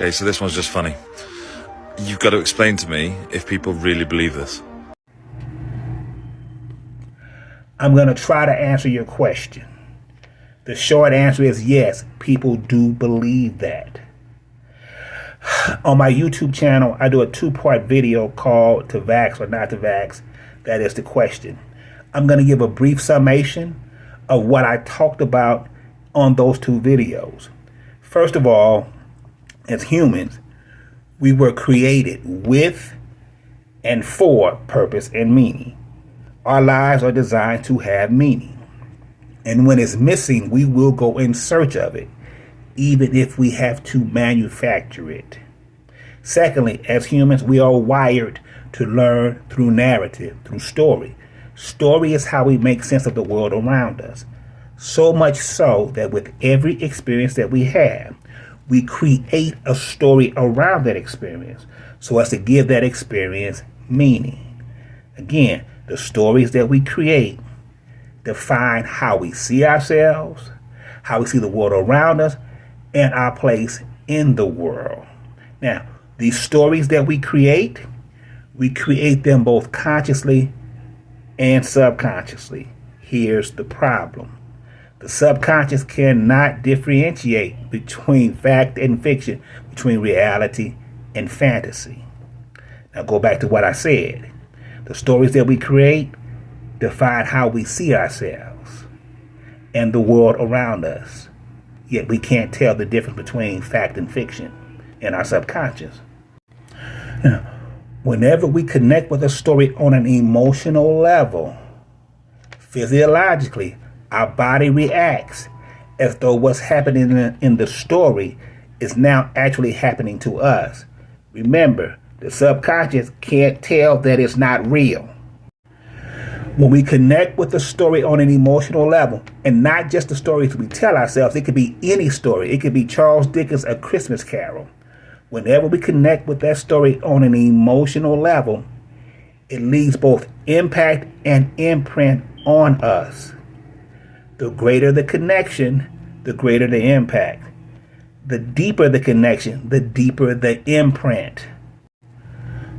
Okay, so this one's just funny. You've got to explain to me if people really believe this. I'm going to try to answer your question. The short answer is yes, people do believe that. On my YouTube channel, I do a 2-part video called To Vax or Not to Vax. That is the question. I'm going to give a brief summation of what I talked about on those 2 videos. First of all, as humans, we were created with and for purpose and meaning. Our lives are designed to have meaning. And when it's missing, we will go in search of it, even if we have to manufacture it. Secondly, as humans, we are wired to learn through narrative, through story. Story is how we make sense of the world around us. So much so that with every experience that we have, we create a story around that experience so as to give that experience meaning. Again, the stories that we create define how we see ourselves, how we see the world around us, and our place in the world. Now, these stories that we create them both consciously and subconsciously. Here's the problem. The subconscious cannot differentiate between fact and fiction, between reality and fantasy. Now go back to what I said. The stories that we create define how we see ourselves and the world around us. Yet we can't tell the difference between fact and fiction in our subconscious. Now, whenever we connect with a story on an emotional level, physiologically, our body reacts as though what's happening in the story is now actually happening to us. Remember, the subconscious can't tell that it's not real. When we connect with the story on an emotional level, and not just the stories we tell ourselves, it could be any story. It could be Charles Dickens' A Christmas Carol. Whenever we connect with that story on an emotional level, it leaves both impact and imprint on us. The greater the connection, the greater the impact. The deeper the connection, the deeper the imprint.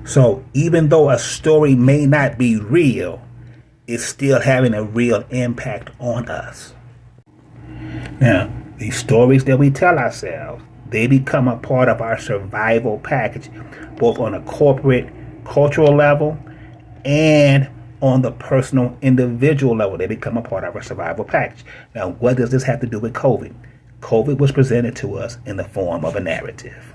So even though a story may not be real, it's still having a real impact on us. Now, these stories that we tell ourselves, they become a part of our survival package, both on a corporate, cultural level and on the personal, individual level. They become a part of our survival package. Now, what does this have to do with COVID? COVID was presented to us in the form of a narrative.